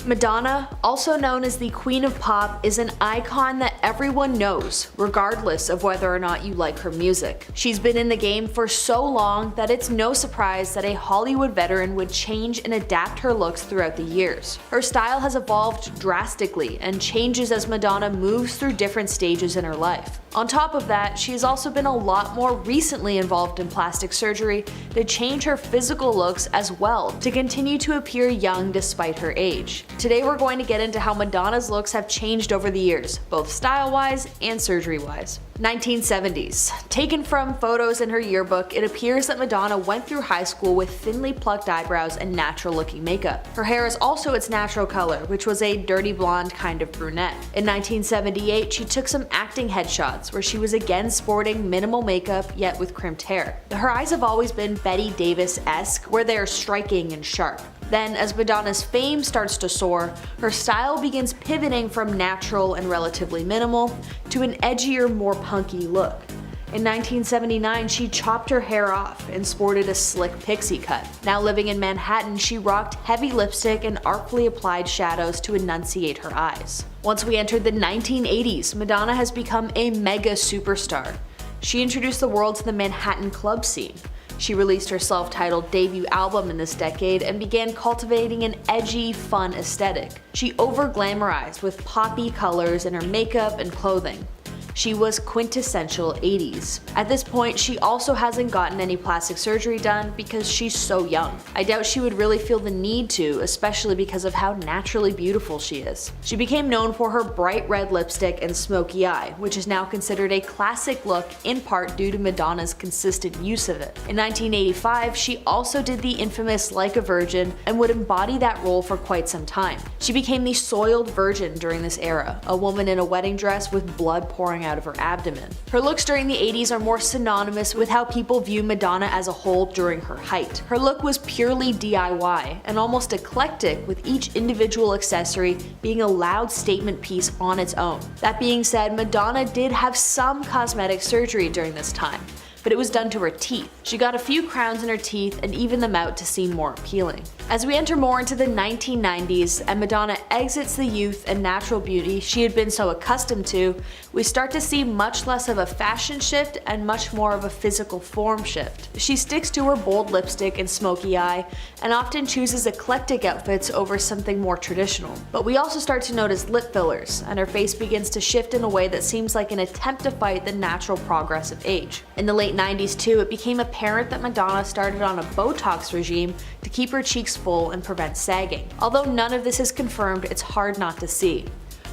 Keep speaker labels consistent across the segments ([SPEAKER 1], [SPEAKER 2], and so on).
[SPEAKER 1] Madonna, also known as the Queen of Pop, is an icon that everyone knows, regardless of whether or not you like her music. She's been in the game for so long that it's no surprise that a Hollywood veteran would change and adapt her looks throughout the years. Her style has evolved drastically and changes as Madonna moves through different stages in her life. On top of that, she's also been a lot more recently involved in plastic surgery to change her physical looks as well to continue to appear young despite her age. Today we're going to get into how Madonna's looks have changed over the years, both style-wise and surgery-wise. 1970s. Taken from photos in her yearbook, it appears that Madonna went through high school with thinly plucked eyebrows and natural-looking makeup. Her hair is also its natural color, which was a dirty blonde kind of brunette. In 1978, she took some acting headshots where she was again sporting minimal makeup yet with crimped hair. Her eyes have always been Betty Davis-esque, where they are striking and sharp. Then, as Madonna's fame starts to soar, her style begins pivoting from natural and relatively minimal to an edgier, more punky look. In 1979, she chopped her hair off and sported a slick pixie cut. Now living in Manhattan, she rocked heavy lipstick and artfully applied shadows to enunciate her eyes. Once we entered the 1980s, Madonna has become a mega superstar. She introduced the world to the Manhattan club scene. She released her self-titled debut album in this decade and began cultivating an edgy, fun aesthetic. She over-glamorized with poppy colors in her makeup and clothing. She was quintessential 80s. At this point, she also hasn't gotten any plastic surgery done because she's so young. I doubt she would really feel the need to, especially because of how naturally beautiful she is. She became known for her bright red lipstick and smoky eye, which is now considered a classic look in part due to Madonna's consistent use of it. In 1985, she also did the infamous Like a Virgin and would embody that role for quite some time. She became the soiled virgin during this era, a woman in a wedding dress with blood pouring out of her abdomen. Her looks during the 80s are more synonymous with how people view Madonna as a whole during her height. Her look was purely DIY and almost eclectic, with each individual accessory being a loud statement piece on its own. That being said, Madonna did have some cosmetic surgery during this time, but it was done to her teeth. She got a few crowns in her teeth and evened them out to seem more appealing. As we enter more into the 1990s and Madonna exits the youth and natural beauty she had been so accustomed to, we start to see much less of a fashion shift and much more of a physical form shift. She sticks to her bold lipstick and smoky eye and often chooses eclectic outfits over something more traditional. But we also start to notice lip fillers, and her face begins to shift in a way that seems like an attempt to fight the natural progress of age. In the late 90s too, it became apparent that Madonna started on a Botox regime to keep her cheeks full and prevent sagging. Although none of this is confirmed, it's hard not to see.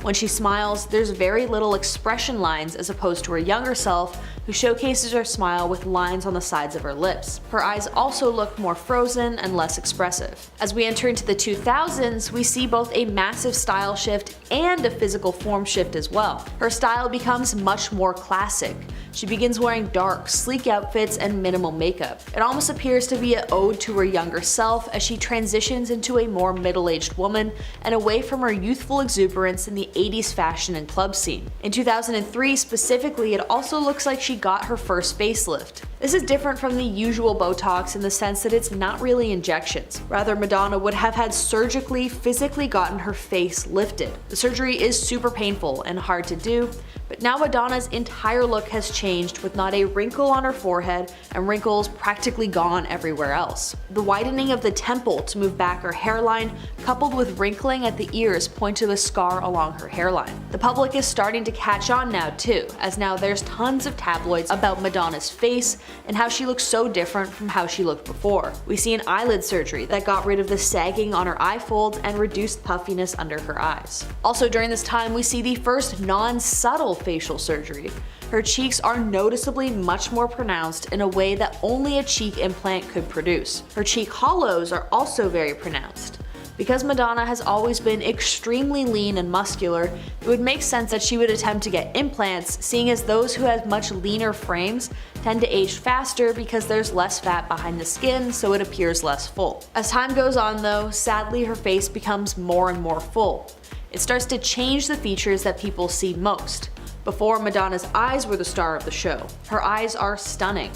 [SPEAKER 1] When she smiles, there's very little expression lines as opposed to her younger self, who showcases her smile with lines on the sides of her lips. Her eyes also look more frozen and less expressive. As we enter into the 2000s, we see both a massive style shift and a physical form shift as well. Her style becomes much more classic. She begins wearing dark, sleek outfits and minimal makeup. It almost appears to be an ode to her younger self as she transitions into a more middle-aged woman and away from her youthful exuberance in the 80s fashion and club scene. In 2003 specifically, it also looks like she got her first facelift. This is different from the usual Botox in the sense that it's not really injections. Rather, Madonna would have had surgically, physically gotten her face lifted. The surgery is super painful and hard to do, but now Madonna's entire look has changed, with not a wrinkle on her forehead and wrinkles practically gone everywhere else. The widening of the temple to move back her hairline, coupled with wrinkling at the ears, point to a scar along her hairline. The public is starting to catch on now too, as now there's tons of tabloids about Madonna's face and how she looks so different from how she looked before. We see an eyelid surgery that got rid of the sagging on her eye folds and reduced puffiness under her eyes. Also during this time, we see the first non-subtle facial surgery. Her cheeks are noticeably much more pronounced in a way that only a cheek implant could produce. Her cheek hollows are also very pronounced. Because Madonna has always been extremely lean and muscular, it would make sense that she would attempt to get implants, seeing as those who have much leaner frames tend to age faster because there's less fat behind the skin, so it appears less full. As time goes on though, sadly her face becomes more and more full. It starts to change the features that people see most. Before, Madonna's eyes were the star of the show. Her eyes are stunning.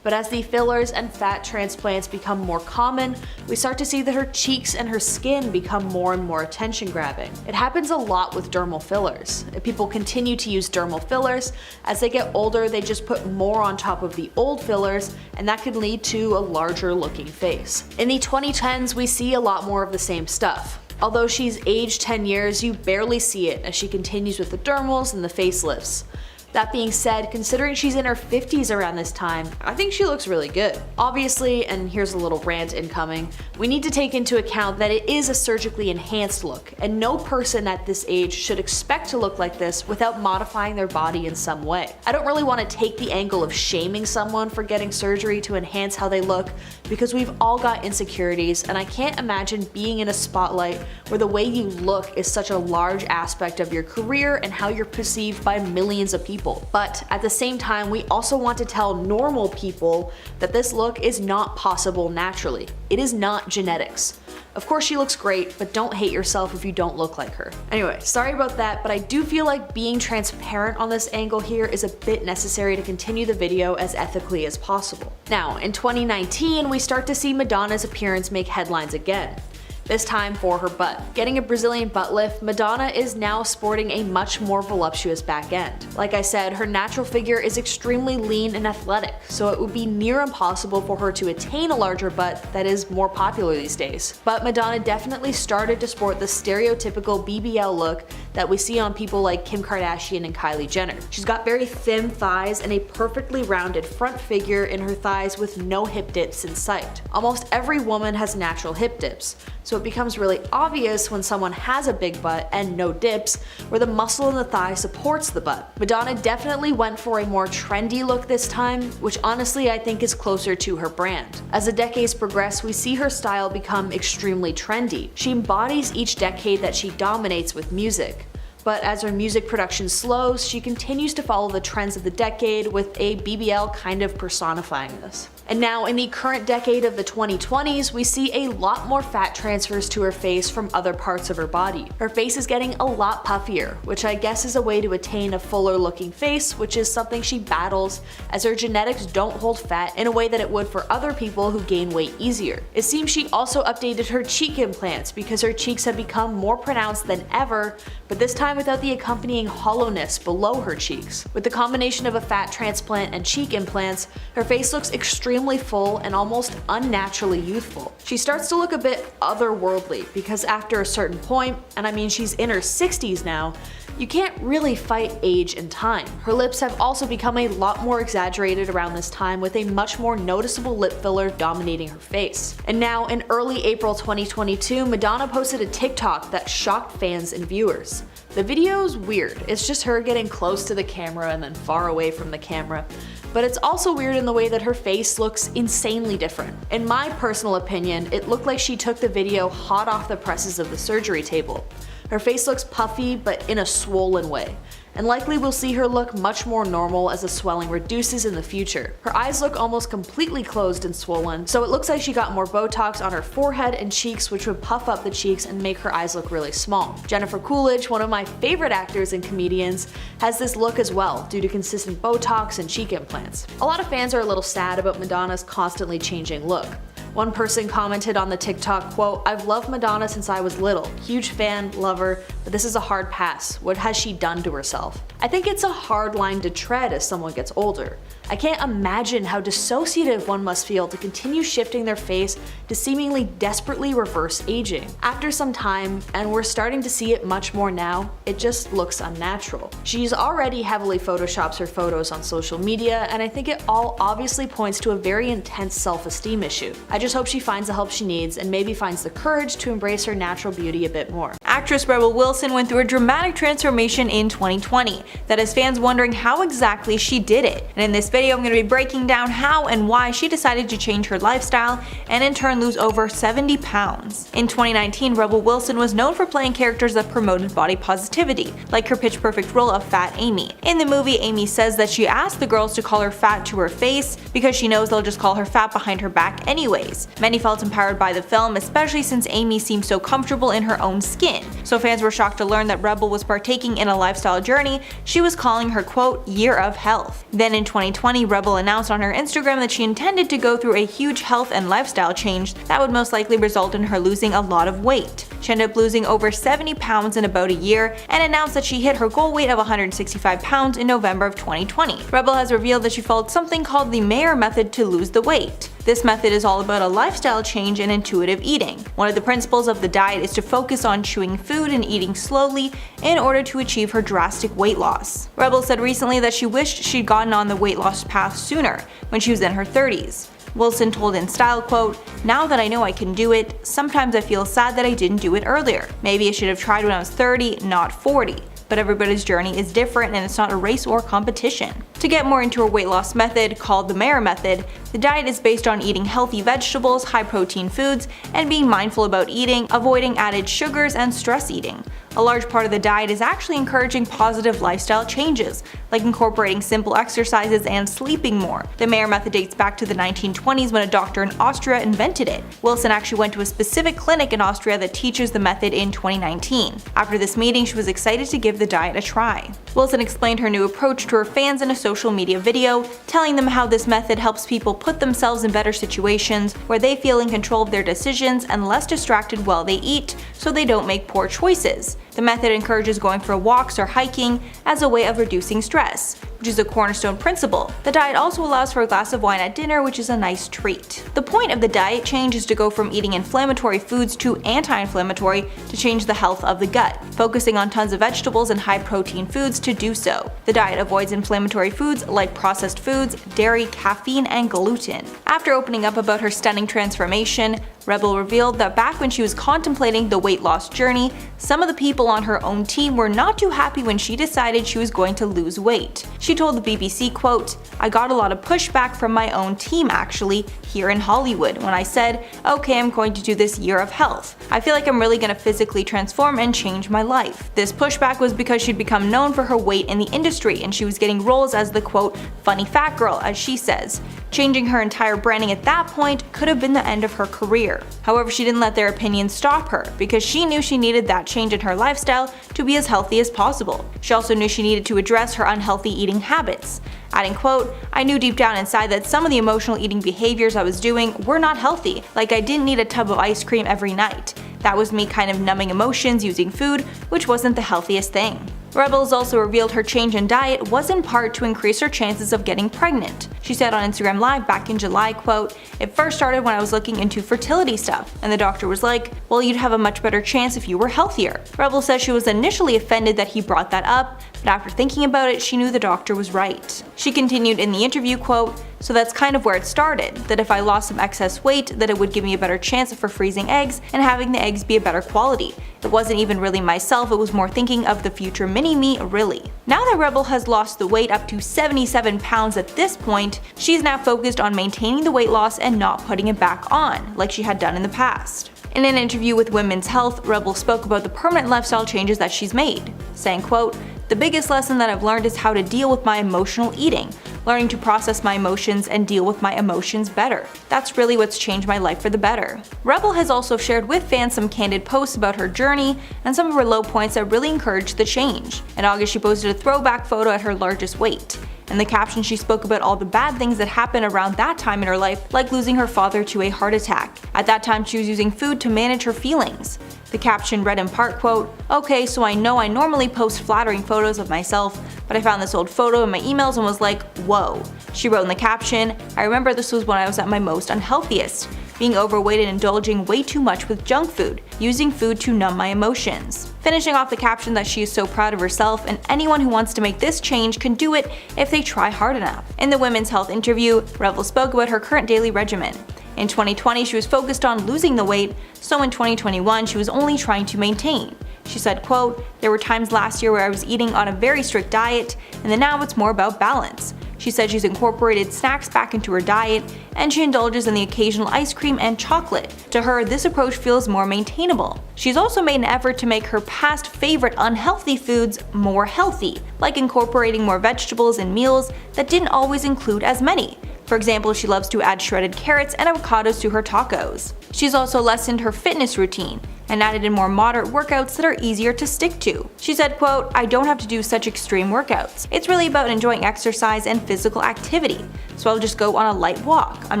[SPEAKER 1] But as the fillers and fat transplants become more common, we start to see that her cheeks and her skin become more and more attention grabbing. It happens a lot with dermal fillers. If people continue to use dermal fillers, as they get older they just put more on top of the old fillers, and that can lead to a larger looking face. In the 2010s we see a lot more of the same stuff. Although she's aged 10 years, you barely see it as she continues with the dermals and the facelifts. That being said, considering she's in her 50s around this time, I think she looks really good. Obviously, and here's a little rant incoming, we need to take into account that it is a surgically enhanced look, and no person at this age should expect to look like this without modifying their body in some way. I don't really want to take the angle of shaming someone for getting surgery to enhance how they look, because we've all got insecurities, and I can't imagine being in a spotlight where the way you look is such a large aspect of your career and how you're perceived by millions of people. But at the same time, we also want to tell normal people that this look is not possible naturally. It is not genetics. Of course she looks great, but don't hate yourself if you don't look like her. Anyway, sorry about that, but I do feel like being transparent on this angle here is a bit necessary to continue the video as ethically as possible. Now, in 2019, we start to see Madonna's appearance make headlines again. This time for her butt. Getting a Brazilian butt lift, Madonna is now sporting a much more voluptuous back end. Like I said, her natural figure is extremely lean and athletic, so it would be near impossible for her to attain a larger butt that is more popular these days. But Madonna definitely started to sport the stereotypical BBL look that we see on people like Kim Kardashian and Kylie Jenner. She's got very thin thighs and a perfectly rounded front figure in her thighs with no hip dips in sight. Almost every woman has natural hip dips, so it becomes really obvious when someone has a big butt and no dips, where the muscle in the thigh supports the butt. Madonna definitely went for a more trendy look this time, which honestly I think is closer to her brand. As the decades progress, we see her style become extremely trendy. She embodies each decade that she dominates with music. But as her music production slows, she continues to follow the trends of the decade, with a BBL kind of personifying this. And now in the current decade of the 2020s, we see a lot more fat transfers to her face from other parts of her body. Her face is getting a lot puffier, which I guess is a way to attain a fuller looking face, which is something she battles as her genetics don't hold fat in a way that it would for other people who gain weight easier. It seems she also updated her cheek implants because her cheeks have become more pronounced than ever, but this time without the accompanying hollowness below her cheeks. With the combination of a fat transplant and cheek implants, her face looks extremely full and almost unnaturally youthful. She starts to look a bit otherworldly because after a certain point, and I mean she's in her 60s now, you can't really fight age and time. Her lips have also become a lot more exaggerated around this time, with a much more noticeable lip filler dominating her face. And now in early April 2022, Madonna posted a TikTok that shocked fans and viewers. The video's weird. It's just her getting close to the camera and then far away from the camera. But it's also weird in the way that her face looks insanely different. In my personal opinion, it looked like she took the video hot off the presses of the surgery table. Her face looks puffy, but in a swollen way, and likely we'll see her look much more normal as the swelling reduces in the future. Her eyes look almost completely closed and swollen, so it looks like she got more Botox on her forehead and cheeks, which would puff up the cheeks and make her eyes look really small. Jennifer Coolidge, one of my favorite actors and comedians, has this look as well due to consistent Botox and cheek implants. A lot of fans are a little sad about Madonna's constantly changing look. One person commented on the TikTok, quote, "I've loved Madonna since I was little. Huge fan, love her, but this is a hard pass. What has she done to herself?" I think it's a hard line to tread as someone gets older. I can't imagine how dissociative one must feel to continue shifting their face to seemingly desperately reverse aging. After some time, and we're starting to see it much more now, it just looks unnatural. She's already heavily photoshops her photos on social media, and I think it all obviously points to a very intense self-esteem issue. I just hope she finds the help she needs and maybe finds the courage to embrace her natural beauty a bit more.
[SPEAKER 2] Actress Rebel Wilson went through a dramatic transformation in 2020 that has fans wondering how exactly she did it. And in this video I'm going to be breaking down how and why she decided to change her lifestyle and in turn lose over 70 pounds. In 2019, Rebel Wilson was known for playing characters that promoted body positivity, like her Pitch Perfect role of Fat Amy. In the movie, Amy says that she asked the girls to call her fat to her face because she knows they'll just call her fat behind her back anyways. Many felt empowered by the film, especially since Amy seemed so comfortable in her own skin, So fans were shocked to learn that Rebel was partaking in a lifestyle journey she was calling her quote, year of health. Then in 2020, Rebel announced on her Instagram that she intended to go through a huge health and lifestyle change that would most likely result in her losing a lot of weight. She ended up losing over 70 pounds in about a year and announced that she hit her goal weight of 165 pounds in November of 2020. Rebel has revealed that she followed something called the Mayer method to lose the weight. This method is all about a lifestyle change and intuitive eating. One of the principles of the diet is to focus on chewing food and eating slowly in order to achieve her drastic weight loss. Rebel said recently that she wished she'd gotten on the weight loss path sooner, when she was in her 30s. Wilson told in style, quote, "Now that I know I can do it, sometimes I feel sad that I didn't do it earlier. Maybe I should have tried when I was 30, not 40. But everybody's journey is different and it's not a race or competition." To get more into her weight loss method, called the Mayer method, the diet is based on eating healthy vegetables, high protein foods, and being mindful about eating, avoiding added sugars, and stress eating. A large part of the diet is actually encouraging positive lifestyle changes, like incorporating simple exercises and sleeping more. The Mayer method dates back to the 1920s when a doctor in Austria invented it. Wilson actually went to a specific clinic in Austria that teaches the method in 2019. After this meeting, she was excited to give the diet a try. Wilson explained her new approach to her fans in a social media video, telling them how this method helps people put themselves in better situations where they feel in control of their decisions and less distracted while they eat, so they don't make poor choices. The method encourages going for walks or hiking as a way of reducing stress, which is a cornerstone principle. The diet also allows for a glass of wine at dinner, which is a nice treat. The point of the diet change is to go from eating inflammatory foods to anti-inflammatory to change the health of the gut, focusing on tons of vegetables and high-protein foods to do so. The diet avoids inflammatory foods like processed foods, dairy, caffeine, and gluten. After opening up about her stunning transformation, Rebel revealed that back when she was contemplating the weight loss journey, some of the people on her own team were not too happy when she decided she was going to lose weight. She told the BBC, quote, "I got a lot of pushback from my own team actually, here in Hollywood, when I said, okay, I'm going to do this year of health. I feel like I'm really going to physically transform and change my life." This pushback was because she'd become known for her weight in the industry and she was getting roles as the quote, funny fat girl, as she says. Changing her entire branding at that point could have been the end of her career. However, she didn't let their opinions stop her, because she knew she needed that change in her lifestyle to be as healthy as possible. She also knew she needed to address her unhealthy eating habits. Adding, quote, "I knew deep down inside that some of the emotional eating behaviors I was doing were not healthy, like I didn't need a tub of ice cream every night. That was me kind of numbing emotions using food, which wasn't the healthiest thing." Rebels also revealed her change in diet was in part to increase her chances of getting pregnant. She said on Instagram Live back in July, quote, "It first started when I was looking into fertility stuff, and the doctor was like, well, you'd have a much better chance if you were healthier." Rebel says she was initially offended that he brought that up, but after thinking about it, she knew the doctor was right. She continued in the interview, quote, "So that's kind of where it started, that if I lost some excess weight, that it would give me a better chance for freezing eggs and having the eggs be a better quality. It wasn't even really myself, it was more thinking of the future mini-me, really." Now that Rebel has lost the weight up to 77 pounds at this point, she's now focused on maintaining the weight loss and not putting it back on, like she had done in the past. In an interview with Women's Health, Rebel spoke about the permanent lifestyle changes that she's made, saying, quote, "The biggest lesson that I've learned is how to deal with my emotional eating, learning to process my emotions and deal with my emotions better. That's really what's changed my life for the better." Rebel has also shared with fans some candid posts about her journey and some of her low points that really encouraged the change. In August, she posted a throwback photo at her largest weight. In the caption, she spoke about all the bad things that happened around that time in her life, like losing her father to a heart attack. At that time, she was using food to manage her feelings. The caption read in part, quote, "Okay, so I know I normally post flattering photos of myself, but I found this old photo in my emails and was like, whoa." She wrote in the caption, "I remember this was when I was at my most unhealthiest, being overweight and indulging way too much with junk food, using food to numb my emotions." Finishing off the caption that she is so proud of herself and anyone who wants to make this change can do it if they try hard enough. In the Women's Health interview, Rebel spoke about her current daily regimen. In 2020, she was focused on losing the weight, so in 2021, she was only trying to maintain. She said, quote, "There were times last year where I was eating on a very strict diet, and then now it's more about balance." She said she's incorporated snacks back into her diet, and she indulges in the occasional ice cream and chocolate. To her, this approach feels more maintainable. She's also made an effort to make her past favorite unhealthy foods more healthy, like incorporating more vegetables in meals that didn't always include as many. For example, she loves to add shredded carrots and avocados to her tacos. She's also lessened her fitness routine and added in more moderate workouts that are easier to stick to. She said, quote, "I don't have to do such extreme workouts. It's really about enjoying exercise and physical activity, so I'll just go on a light walk. I'm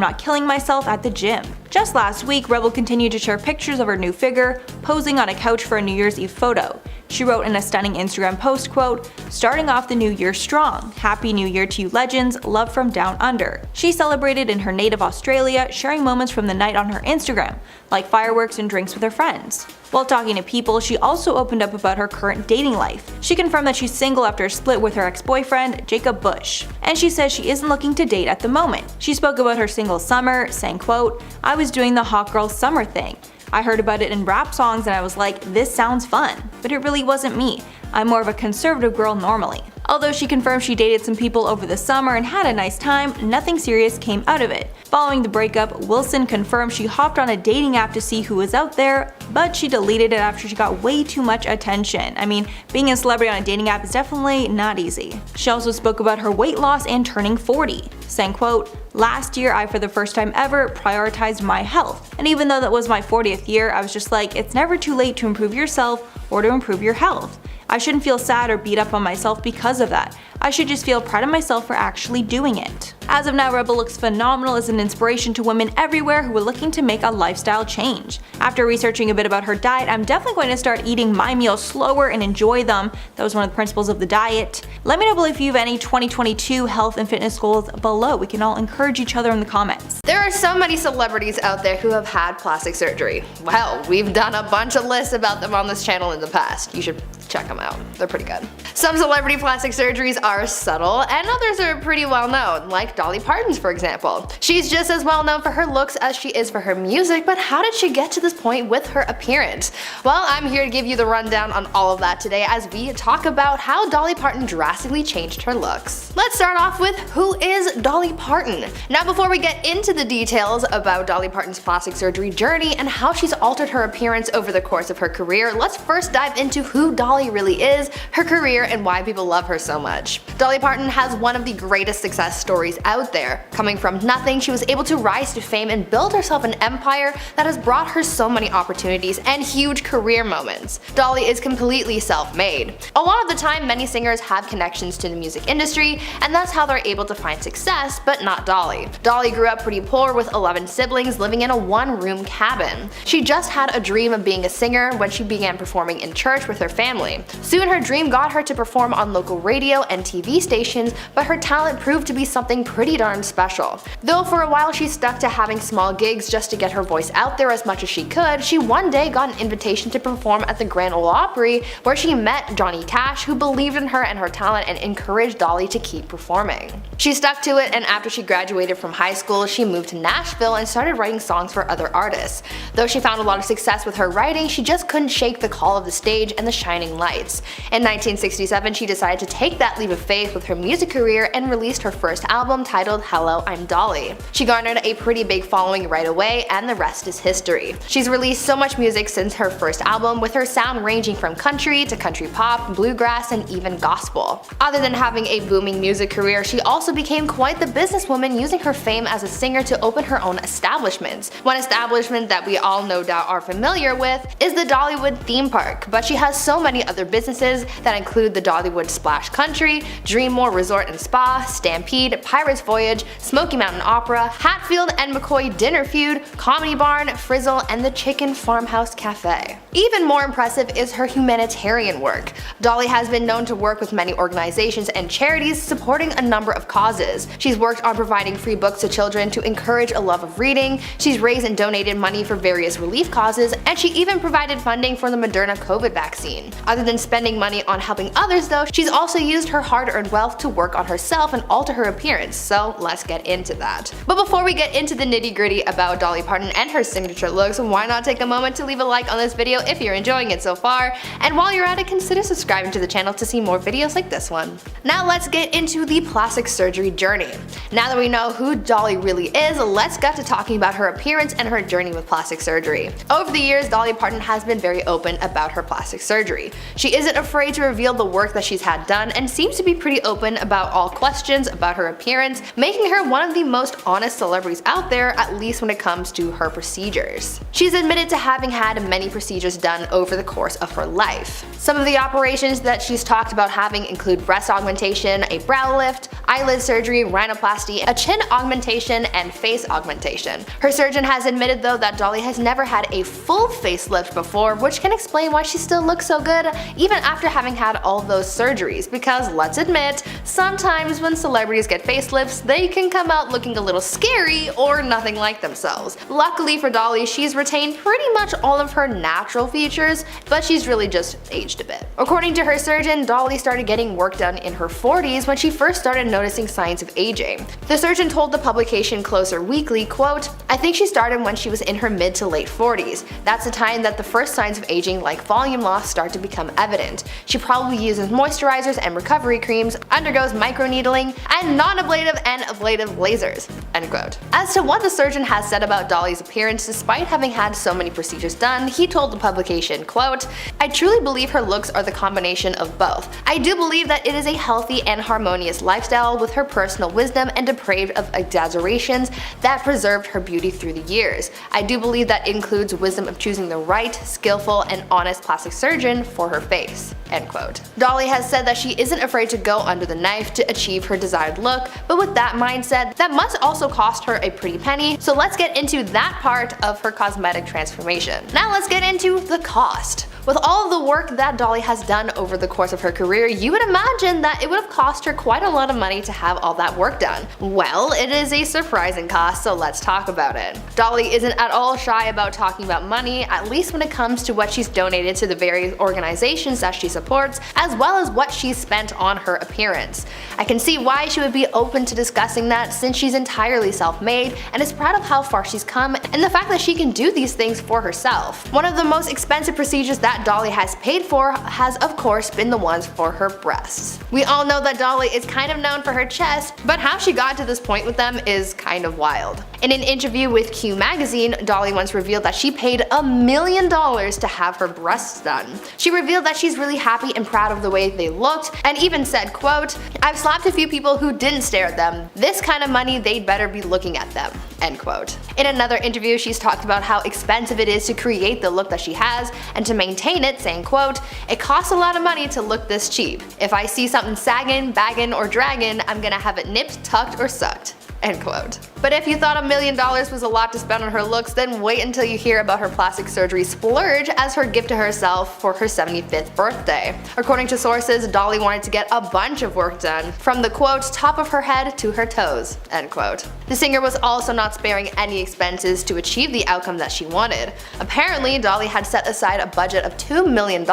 [SPEAKER 2] not killing myself at the gym." Just last week, Rebel continued to share pictures of her new figure, posing on a couch for a New Year's Eve photo. She wrote in a stunning Instagram post, quote, "Starting off the new year strong. Happy New Year to you legends, love from down under." She celebrated in her native Australia, sharing moments from the night on her Instagram, like fireworks and drinks with her friends. While talking to People, she also opened up about her current dating life. She confirmed that she's single after a split with her ex-boyfriend, Jacob Bush. And she says she isn't looking to date at the moment. She spoke about her single summer, saying, quote, "I was doing the hot girl summer thing. I heard about it in rap songs and I was like, this sounds fun. But it really wasn't me. I'm more of a conservative girl normally." Although she confirmed she dated some people over the summer and had a nice time, nothing serious came out of it. Following the breakup, Wilson confirmed she hopped on a dating app to see who was out there, but she deleted it after she got way too much attention. I mean, being a celebrity on a dating app is definitely not easy. She also spoke about her weight loss and turning 40, saying, quote, "Last year I for the first time ever prioritized my health. And even though that was my 40th year, I was just like, it's never too late to improve yourself or to improve your health. I shouldn't feel sad or beat up on myself because of that. I should just feel proud of myself for actually doing it." As of now, Rebel looks phenomenal as an inspiration to women everywhere who are looking to make a lifestyle change. After researching a bit about her diet, I'm definitely going to start eating my meals slower and enjoy them. That was one of the principles of the diet. Let me know below if you have any 2022 health and fitness goals below. We can all encourage each other in the comments.
[SPEAKER 3] There are so many celebrities out there who have had plastic surgery. Well, we've done a bunch of lists about them on this channel in the past. You should check them out. They're pretty good. Some celebrity plastic surgeries are subtle, and others are pretty well known, like Dolly Parton's for example. She's just as well known for her looks as she is for her music, but how did she get to this point with her appearance? Well, I'm here to give you the rundown on all of that today as we talk about how Dolly Parton drastically changed her looks. Let's start off with who is Dolly Parton. Now before we get into the details about Dolly Parton's plastic surgery journey and how she's altered her appearance over the course of her career, let's first dive into who Dolly really is, her career, and why people love her so much. Dolly Parton has one of the greatest success stories out there. Coming from nothing, she was able to rise to fame and build herself an empire that has brought her so many opportunities and huge career moments. Dolly is completely self-made. A lot of the time, many singers have connections to the music industry, and that's how they're able to find success, but not Dolly. Dolly grew up pretty poor with 11 siblings living in a one-room cabin. She just had a dream of being a singer when she began performing in church with her family. Soon her dream got her to perform on local radio and TV stations, but her talent proved to be something pretty darn special. Though for a while she stuck to having small gigs just to get her voice out there as much as she could, she one day got an invitation to perform at the Grand Ole Opry, where she met Johnny Cash, who believed in her and her talent and encouraged Dolly to keep performing. She stuck to it, and after she graduated from high school, she moved to Nashville and started writing songs for other artists. Though she found a lot of success with her writing, she just couldn't shake the call of the stage and the shining lights. In 1967, she decided to take that leap of faith with her music career and released her first album titled Hello, I'm Dolly. She garnered a pretty big following right away, and the rest is history. She's released so much music since her first album, with her sound ranging from country to country pop, bluegrass, and even gospel. Other than having a booming music career, she also became quite the businesswoman, using her fame as a singer to open her own establishments. One establishment that we all no doubt are familiar with is the Dollywood theme park, but she has so many other businesses that include the Dollywood Splash Country, Dreammore Resort and Spa, Stampede, Pirates Voyage, Smoky Mountain Opera, Hatfield and McCoy Dinner Feud, Comedy Barn, Frizzle, and the Chicken Farmhouse Cafe. Even more impressive is her humanitarian work. Dolly has been known to work with many organizations and charities supporting a number of causes. She's worked on providing free books to children to encourage a love of reading, she's raised and donated money for various relief causes, and she even provided funding for the Moderna COVID vaccine. Other than spending money on helping others though, she's also used her hard-earned wealth to work on herself and alter her appearance, so let's get into that. But before we get into the nitty-gritty about Dolly Parton and her signature looks, why not take a moment to leave a like on this video if you're enjoying it so far, and while you're at it, consider subscribing to the channel to see more videos like this one. Now let's get into the plastic surgery journey. Now that we know who Dolly really is, let's get to talking about her appearance and her journey with plastic surgery. Over the years, Dolly Parton has been very open about her plastic surgery. She isn't afraid to reveal the work that she's had done and seems to be pretty open about all questions about her appearance, making her one of the most honest celebrities out there, at least when it comes to her procedures. She's admitted to having had many procedures done over the course of her life. Some of the operations that she's talked about having include breast augmentation, a brow lift, eyelid surgery, rhinoplasty, a chin augmentation, and face augmentation. Her surgeon has admitted though that Dolly has never had a full facelift before, which can explain why she still looks so good even after having had all those surgeries, because let's admit, sometimes when celebrities get facelifts, they can come out looking a little scary or nothing like themselves. Luckily for Dolly, she's retained pretty much all of her natural features, but she's really just aged a bit. According to her surgeon, Dolly started getting work done in her 40s when she first started noticing signs of aging. The surgeon told the publication Closer Weekly, quote, "I think she started when she was in her mid to late 40s. That's the time that the first signs of aging like volume loss start to become evident. She probably uses moisturizers and recovery creams, undergoes microneedling, and non-ablative and ablative lasers." End quote. As to what the surgeon has said about Dolly's appearance despite having had so many procedures done, he told the publication, quote, "I truly believe her looks are the combination of both. I do believe that it is a healthy and harmonious lifestyle with her personal wisdom and depraved of exaggerations that preserved her beauty through the years. I do believe that includes wisdom of choosing the right, skillful, and honest plastic surgeon for her face." End quote. Dolly has said that she isn't afraid to go under the knife to achieve her desired look, but with that mindset, that must also cost her a pretty penny, so let's get into that part of her cosmetic transformation. Now let's get into the cost. With all of the work that Dolly has done over the course of her career, you would imagine that it would have cost her quite a lot of money to have all that work done. Well, it is a surprising cost, so let's talk about it. Dolly isn't at all shy about talking about money, at least when it comes to what she's donated to the various organizations that she supports, as well as what she's spent on her appearance. I can see why she would be open to discussing that, since she's entirely self-made and is proud of how far she's come and the fact that she can do these things for herself. One of the most expensive procedures that Dolly has paid for has of course been the ones for her breasts. We all know that Dolly is kind of known for her chest, but how she got to this point with them is kind of wild. In an interview with Q Magazine, Dolly once revealed that she paid $1 million to have her breasts done. She revealed that she's really happy and proud of the way they looked, and even said, quote, "I've slapped a few people who didn't stare at them. This kind of money, they'd better be looking at them." End quote. In another interview, she's talked about how expensive it is to create the look that she has and to maintain it, saying, quote, "It costs a lot of money to look this cheap. If I see something sagging, bagging, or dragging, I'm gonna have it nipped, tucked, or sucked." End quote. But if you thought $1 million was a lot to spend on her looks, then wait until you hear about her plastic surgery splurge as her gift to herself for her 75th birthday. According to sources, Dolly wanted to get a bunch of work done, from the quote, "top of her head to her toes." End quote. The singer was also not sparing any expenses to achieve the outcome that she wanted. Apparently, Dolly had set aside a budget of $2 million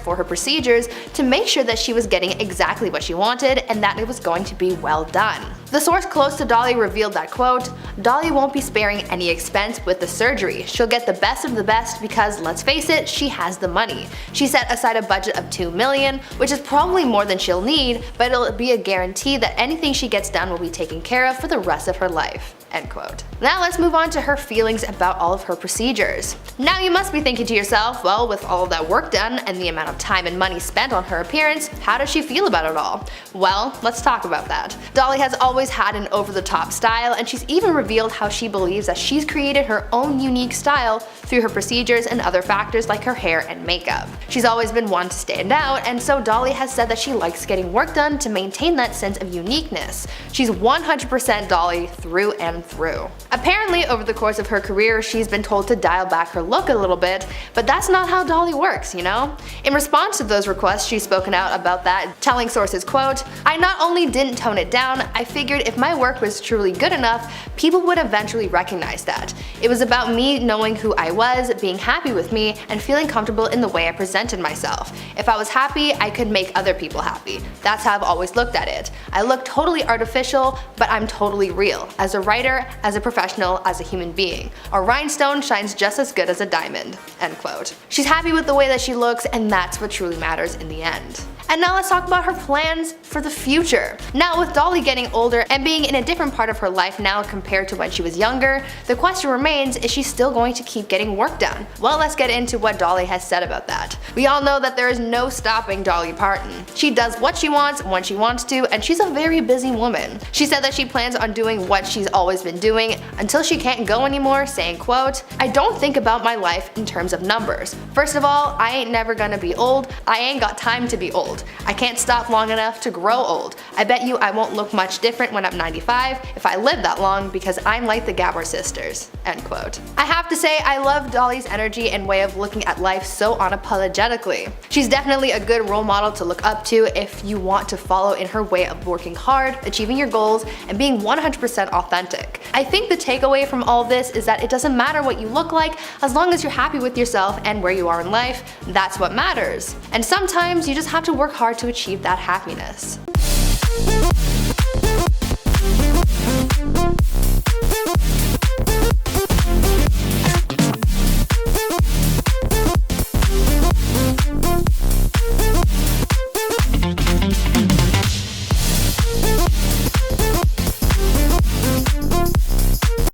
[SPEAKER 3] for her procedures to make sure that she was getting exactly what she wanted and that it was going to be well done. The source close to Dolly revealed that, quote, "Dolly won't be sparing any expense with the surgery. She'll get the best of the best because, let's face it, she has the money. She set aside a budget of $2 million, which is probably more than she'll need, but it'll be a guarantee that anything she gets done will be taken care of for the rest of her life." End quote. Now let's move on to her feelings about all of her procedures. Now you must be thinking to yourself, well, with all of that work done and the amount of time and money spent on her appearance, how does she feel about it all? Well, let's talk about that. Dolly has always had an over-the-top style, and she's even revealed how she believes that she's created her own unique style through her procedures and other factors like her hair and makeup. She's always been one to stand out, and so Dolly has said that she likes getting work done to maintain that sense of uniqueness. She's 100% Dolly through and through. Apparently, over the course of her career, she's been told to dial back her look a little bit, but that's not how Dolly works, you know? In response to those requests, she's spoken out about that, telling sources, quote, "I not only didn't tone it down, I figured if my work was truly good enough, people would eventually recognize that. It was about me knowing who I was, being happy with me, and feeling comfortable in the way I presented myself. If I was happy, I could make other people happy. That's how I've always looked at it. I look totally artificial, but I'm totally real. As a writer, as a professional, as a human being. A rhinestone shines just as good as a diamond." End quote. She's happy with the way that she looks, and that's what truly matters in the end. And now let's talk about her plans for the future. Now with Dolly getting older and being in a different part of her life now compared to when she was younger, the question remains, is she still going to keep getting work done? Well, let's get into what Dolly has said about that. We all know that there is no stopping Dolly Parton. She does what she wants when she wants to, and she's a very busy woman. She said that she plans on doing what she's always been doing until she can't go anymore, saying, quote, "I don't think about my life in terms of numbers. First of all, I ain't never gonna be old. I ain't got time to be old. I can't stop long enough to grow old. I bet you I won't look much different when I'm 95 if I live that long because I'm like the Gabber sisters." End quote. I have to say, I love Dolly's energy and way of looking at life so unapologetically. She's definitely a good role model to look up to if you want to follow in her way of working hard, achieving your goals, and being 100% authentic. I think the takeaway from all this is that it doesn't matter what you look like, as long as you're happy with yourself and where you are in life, that's what matters. And sometimes you just have to work hard to achieve that happiness.